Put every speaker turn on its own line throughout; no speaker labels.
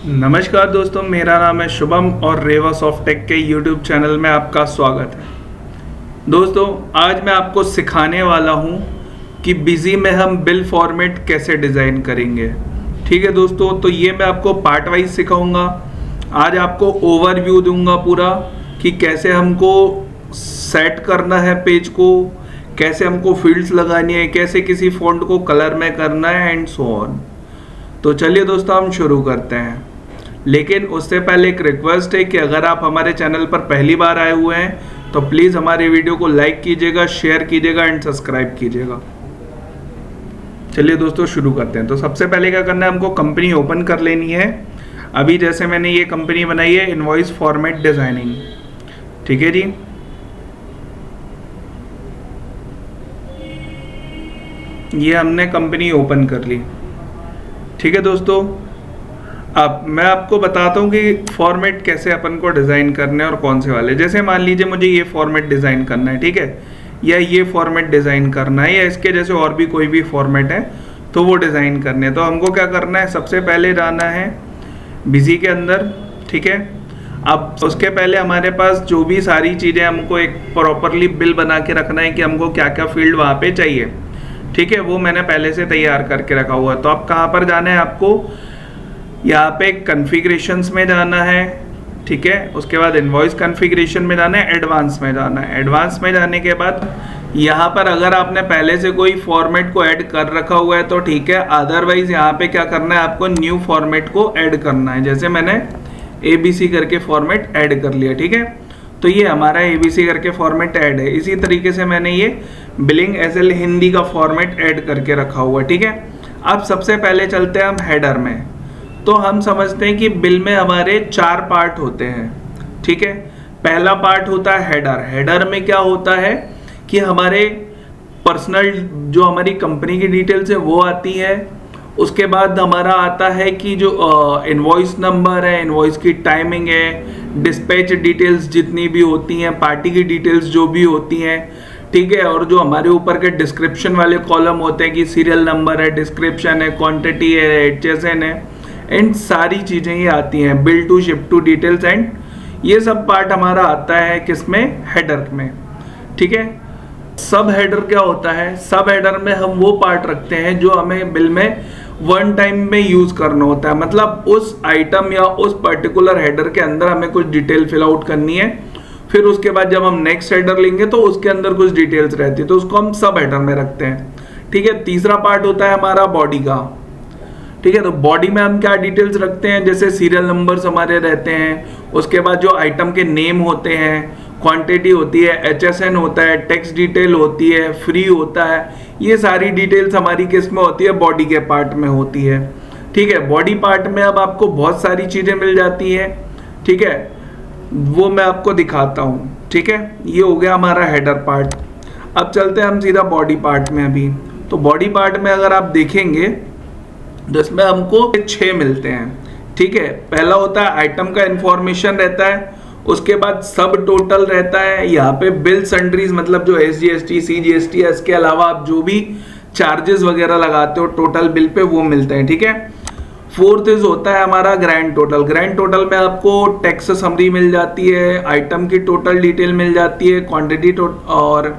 नमस्कार दोस्तों, मेरा नाम है शुभम और रेवा सॉफ्टटेक के यूट्यूब चैनल में आपका स्वागत है। दोस्तों, आज मैं आपको सिखाने वाला हूं कि बिजी में हम बिल फॉर्मेट कैसे डिज़ाइन करेंगे। ठीक है दोस्तों, तो ये मैं आपको पार्ट वाइज सिखाऊंगा। आज आपको ओवरव्यू दूंगा पूरा कि कैसे हमको सेट करना है पेज को, कैसे हमको फील्ड्स लगानी है, कैसे किसी फॉन्ट को कलर में करना है एंड सो ऑन। तो चलिए दोस्तों, हम शुरू करते हैं। लेकिन उससे पहले एक रिक्वेस्ट है कि अगर आप हमारे चैनल पर पहली बार आए हुए हैं तो प्लीज़ हमारे वीडियो को लाइक कीजिएगा, शेयर कीजिएगा एंड सब्सक्राइब कीजिएगा। चलिए दोस्तों, शुरू करते हैं। तो सबसे पहले क्या करना है, हमको कंपनी ओपन कर लेनी है। अभी जैसे मैंने ये कंपनी बनाई है इनवॉइस फॉर्मेट डिज़ाइनिंग। ठीक है जी, ये हमने कंपनी ओपन कर ली। ठीक है दोस्तों, अब मैं आपको बताता हूँ कि फॉर्मेट कैसे अपन को डिज़ाइन करने हैं और कौन से वाले। जैसे मान लीजिए मुझे ये फॉर्मेट डिज़ाइन करना है, ठीक है, या ये फॉर्मेट डिज़ाइन करना है, या इसके जैसे और भी कोई भी फॉर्मेट है तो वो डिज़ाइन करने हैं। तो हमको क्या करना है, सबसे पहले जाना है बिजी के अंदर। ठीक है, अब उसके पहले हमारे पास जो भी सारी चीज़ें, हमको एक प्रॉपरली बिल बना के रखना है कि हमको क्या क्या फील्ड वहाँ पे चाहिए। ठीक है, वो मैंने पहले से तैयार करके रखा हुआ है। तो अब कहाँ पर जाना है आपको, यहाँ पे कॉन्फ़िगरेशंस में जाना है। ठीक है, उसके बाद इनवॉइस कॉन्फ़िगरेशन में जाना है, एडवांस में जाना है। एडवांस में जाने के बाद यहाँ पर अगर आपने पहले से कोई फॉर्मेट को ऐड कर रखा हुआ है तो ठीक है, अदरवाइज यहाँ पे क्या करना है, आपको न्यू फॉर्मेट को ऐड करना है। जैसे मैंने ABC करके फॉर्मेट ऐड कर लिया। ठीक है, तो ये हमारा ABC करके फॉर्मेट ऐड है। इसी तरीके से मैंने ये बिलिंग SL हिंदी का फॉर्मेट ऐड करके रखा हुआ है। ठीक है, अब सबसे पहले चलते हैं हम हेडर में। तो हम समझते हैं कि बिल में हमारे 4 पार्ट होते हैं। ठीक है, पहला पार्ट होता है हेडर। हेडर में क्या होता है कि हमारे पर्सनल जो हमारी कंपनी की डिटेल्स है वो आती है। उसके बाद हमारा आता है कि जो इनवॉइस नंबर है, इनवॉइस की टाइमिंग है, डिस्पैच डिटेल्स जितनी भी होती हैं, पार्टी की डिटेल्स जो भी होती हैं। ठीक है, और जो हमारे ऊपर के डिस्क्रिप्शन वाले कॉलम होते हैं कि सीरियल नंबर है, डिस्क्रिप्शन है, क्वांटिटी है, HSN है, एंड सारी चीज़ें ये आती हैं, bill to ship to details and ये सब पार्ट हमारा आता है किसमें, हेडर में। ठीक है, सब हेडर क्या होता है, सब हेडर में हम वो पार्ट रखते हैं जो हमें बिल में वन टाइम में यूज़ करना होता है। मतलब उस आइटम या उस पर्टिकुलर हेडर के अंदर हमें कुछ डिटेल फिल आउट करनी है, फिर उसके बाद जब हम नेक्स्ट हेडर लेंगे तो उसके अंदर कुछ डिटेल्स रहती है, तो उसको हम सब हेडर में रखते हैं। ठीक है, तीसरा पार्ट होता है हमारा बॉडी का। ठीक है, तो बॉडी में हम क्या डिटेल्स रखते हैं, जैसे सीरियल नंबर्स हमारे रहते हैं, उसके बाद जो आइटम के नेम होते हैं, क्वांटिटी होती है, HSN होता है, टैक्स डिटेल होती है, फ्री होता है, ये सारी डिटेल्स हमारी किस में होती है, बॉडी के पार्ट में होती है। ठीक है, बॉडी पार्ट में अब आपको बहुत सारी चीज़ें मिल जाती हैं। ठीक है, वो मैं आपको दिखाता हूँ। ठीक है, ये हो गया हमारा हेडर पार्ट। अब चलते हैं हम सीधा बॉडी पार्ट में। अभी तो बॉडी पार्ट में अगर आप देखेंगे जिसमें हमको 6 मिलते हैं। ठीक है, पहला होता है आइटम का इंफॉर्मेशन रहता है, उसके बाद सब टोटल रहता है, यहाँ पे बिल सन्ड्रीज मतलब जो SGST CGST है, इसके अलावा आप जो भी चार्जेस वगैरह लगाते हो टोटल बिल पे वो मिलते हैं। ठीक है, फोर्थ इज होता है हमारा ग्रैंड टोटल। ग्रैंड टोटल में आपको टैक्स समरी मिल जाती है, आइटम की टोटल डिटेल मिल जाती है, क्वांटिटी और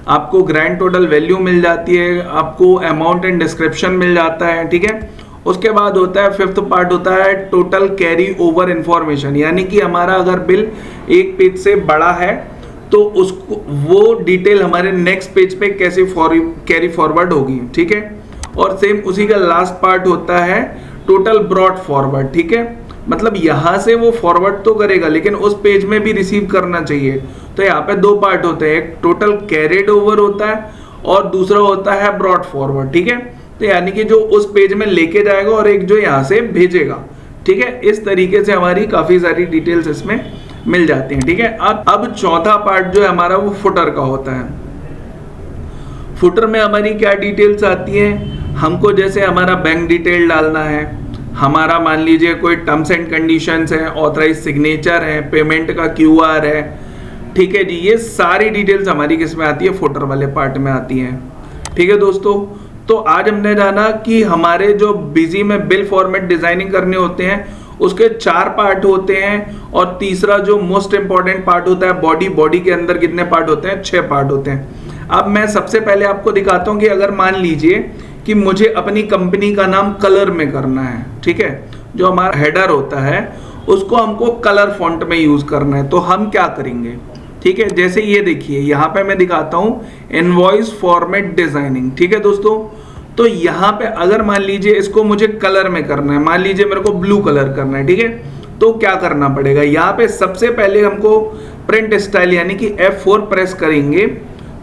आपको ग्रैंड टोटल वैल्यू मिल जाती है, आपको अमाउंट एंड डिस्क्रिप्शन मिल जाता है। ठीक है, उसके बाद होता है फिफ्थ पार्ट होता है टोटल कैरी ओवर इंफॉर्मेशन, यानी कि हमारा अगर बिल एक पेज से बड़ा है तो उसको वो डिटेल हमारे नेक्स्ट पेज पे कैसे कैरी फॉरवर्ड होगी। ठीक है, और सेम उसी का लास्ट पार्ट होता है टोटल ब्रॉड फॉरवर्ड। ठीक है, मतलब यहाँ से वो फॉरवर्ड तो करेगा लेकिन उस पेज में भी रिसीव करना चाहिए। तो यहाँ पे 2 पार्ट होते हैं, एक टोटल कैरिड ओवर होता है और दूसरा होता है ब्रॉड फॉरवर्ड। ठीक है, तो यानी कि जो उस पेज में लेके जाएगा और एक जो यहाँ से भेजेगा। ठीक है, इस तरीके से हमारी काफ़ी सारी डिटेल्स इसमें मिल जाती हैं। ठीक है, अब चौथा पार्ट जो है हमारा वो फुटर का होता है। फुटर में हमारी क्या डिटेल्स आती हैं, हमको जैसे हमारा बैंक डिटेल डालना है, हमारा मान लीजिए कोई टर्म्स एंड कंडीशंस है, ऑथराइज सिग्नेचर है, पेमेंट का QR है। ठीक है जी, ये सारी डिटेल्स हमारी किस में आती है, फुटर वाले पार्ट में आती हैं। ठीक है दोस्तों, तो आज हमने जाना कि हमारे जो बिजी में बिल फॉर्मेट डिजाइनिंग करने होते हैं उसके 4 पार्ट होते हैं, और तीसरा जो मोस्ट इंपॉर्टेंट पार्ट होता है बॉडी, बॉडी के अंदर कितने पार्ट होते हैं? 6 पार्ट होते हैं। अब मैं सबसे पहले आपको दिखाता हूं कि अगर मान लीजिए कि मुझे अपनी कंपनी का नाम कलर में करना है, ठीक है, जो हमारा हेडर होता है उसको हमको कलर फॉन्ट में यूज करना है, तो हम क्या करेंगे? ठीक है, जैसे ये देखिए यहाँ पे मैं दिखाता हूं इनवॉइस फॉर्मेट डिजाइनिंग, ठीक है दोस्तों। तो यहाँ पे अगर मान लीजिए इसको मुझे कलर में करना है, मान लीजिए मेरे को ब्लू कलर करना है, ठीक है, तो क्या करना पड़ेगा? यहाँ पे सबसे पहले हमको प्रिंट स्टाइल यानी कि F4 प्रेस करेंगे,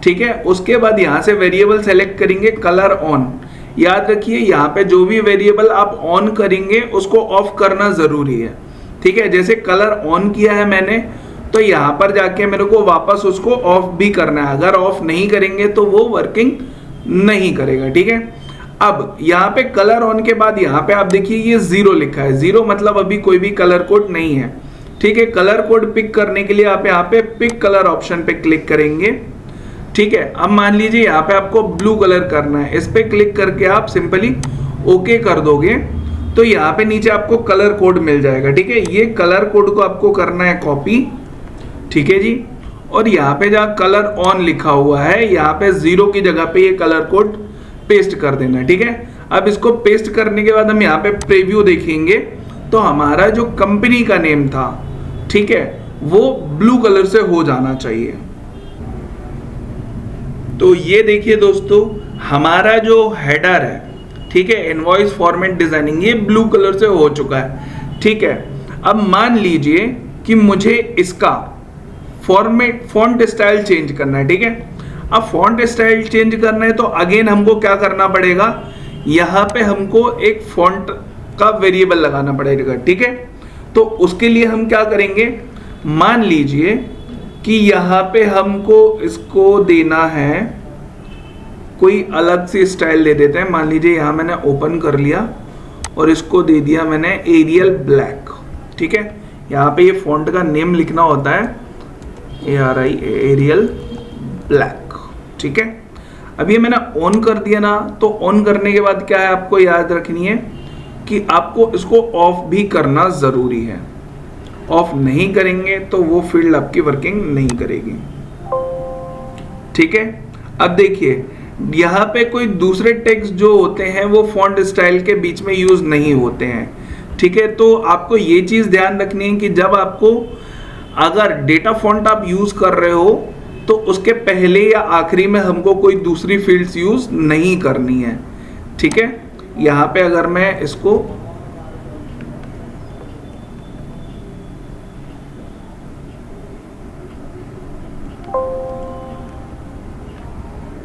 ठीक है। उसके बाद यहाँ से वेरिएबल सेलेक्ट करेंगे कलर ऑन। याद रखिए यहाँ पे जो भी वेरिएबल आप ऑन करेंगे उसको ऑफ करना जरूरी है, ठीक है। जैसे कलर ऑन किया है मैंने, तो यहाँ पर जाके मेरे को वापस उसको ऑफ भी करना है। अगर ऑफ नहीं करेंगे तो वो वर्किंग नहीं करेगा, ठीक है। अब यहाँ पे कलर ऑन के बाद यहाँ पे आप देखिए ये 0 लिखा है। 0 मतलब अभी कोई भी कलर कोड नहीं है, ठीक है। कलर कोड पिक करने के लिए आप यहाँ पे पिक कलर ऑप्शन पे क्लिक करेंगे, ठीक है। अब मान लीजिए यहाँ पे आपको ब्लू कलर करना है, इस पे क्लिक करके आप सिंपली ओके कर दोगे तो यहाँ पे नीचे आपको कलर कोड मिल जाएगा, ठीक है। ये कलर कोड को आपको करना है कॉपी, ठीक है जी। और यहाँ पे जहाँ कलर ऑन लिखा हुआ है यहाँ पे 0 की जगह पे ये कलर कोड पेस्ट कर देना है, ठीक है। अब इसको पेस्ट करने के बाद हम यहाँ पे प्रीव्यू देखेंगे तो हमारा जो कंपनी का नेम था, ठीक है, वो ब्लू कलर से हो जाना चाहिए। तो ये देखिए दोस्तों हमारा जो हेडर है, ठीक है, इनवॉइस फॉर्मेट डिजाइनिंग, ये ब्लू कलर से हो चुका है, ठीक है। अब मान लीजिए कि मुझे इसका फॉन्ट स्टाइल चेंज करना है, ठीक है। अब फॉन्ट स्टाइल चेंज करना है तो अगेन हमको क्या करना पड़ेगा? यहाँ पे हमको एक फॉन्ट का वेरिएबल लगाना पड़ेगा, ठीक है। तो उसके लिए हम क्या करेंगे? मान लीजिए कि यहाँ पे हमको इसको देना है कोई अलग सी स्टाइल दे देते हैं। मान लीजिए यहाँ मैंने ओपन कर लिया और इसको दे दिया मैंने एरियल ब्लैक, ठीक है। यहाँ पे ये फॉन्ट का नेम लिखना होता है एरियल ब्लैक, ठीक है। अब ये मैंने ऑन कर दिया ना, तो ऑन करने के बाद क्या है आपको याद रखनी है कि आपको इसको ऑफ भी करना जरूरी है। ऑफ नहीं करेंगे तो वो फील्ड आपकी वर्किंग नहीं करेगी, ठीक है। अब देखिए यहाँ पे कोई दूसरे टेक्स्ट जो होते हैं वो फॉन्ट स्टाइल के बीच में यूज नहीं होते हैं, ठीक है। तो आपको ये चीज ध्यान रखनी है कि जब आपको अगर डेटा फॉन्ट आप यूज कर रहे हो तो उसके पहले या आखिरी में हमको कोई दूसरी फील्ड्स यूज नहीं करनी है, ठीक है। यहाँ पे अगर मैं इसको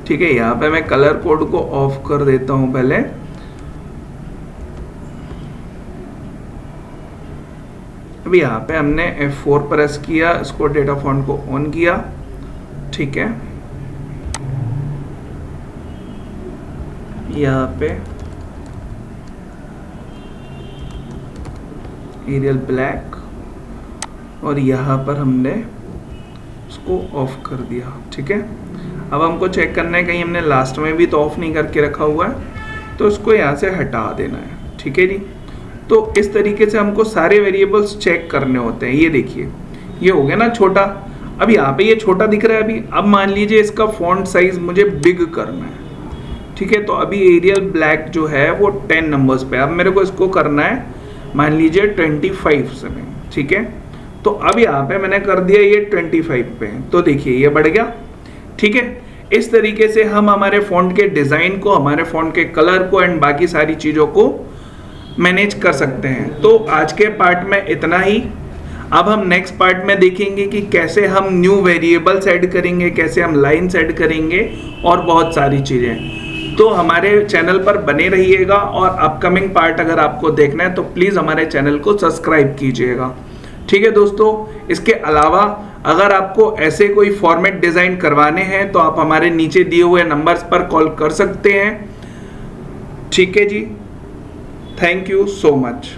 ठीक है, यहाँ पे मैं कलर कोड को ऑफ कर देता हूं पहले। अभी यहाँ पे हमने F4 प्रेस किया, इसको डेटा फॉन्ट को ऑन किया, ठीक है। यहाँ पे एरियल ब्लैक और यहाँ पर हमने इसको ऑफ कर दिया, ठीक है। अब हमको चेक करना है कहीं हमने लास्ट में भी तो ऑफ नहीं करके रखा हुआ है, तो इसको यहाँ से हटा देना है, ठीक है जी। तो इस तरीके से हमको सारे वेरिएबल्स चेक करने होते हैं। ये देखिए ये हो गया ना छोटा। अब यहाँ पे ये छोटा दिख रहा है अभी। अब मान लीजिए इसका फॉन्ट साइज मुझे बिग करना है, ठीक है। तो अभी एरियल ब्लैक जो है वो 10 नंबर्स पे, अब मेरे को इसको करना है मान लीजिए 25 से में, ठीक है। तो अब यहाँ पे मैंने कर दिया ये 25 पे, तो देखिए ये बढ़ गया, ठीक है। इस तरीके से हम हमारे फॉन्ट के डिजाइन को, हमारे फॉन्ट के कलर को एंड बाकी सारी चीजों को मैनेज कर सकते हैं। तो आज के पार्ट में इतना ही। अब हम नेक्स्ट पार्ट में देखेंगे कि कैसे हम न्यू वेरिएबल्स ऐड करेंगे, कैसे हम लाइन्स ऐड करेंगे और बहुत सारी चीजें। तो हमारे चैनल पर बने रहिएगा और अपकमिंग पार्ट अगर आपको देखना है तो प्लीज हमारे चैनल को सब्सक्राइब कीजिएगा, ठीक है दोस्तों। इसके अलावा अगर आपको ऐसे कोई फॉर्मेट डिजाइन करवाने हैं तो आप हमारे नीचे दिए हुए नंबर्स पर कॉल कर सकते हैं, ठीक है जी। Thank you so much.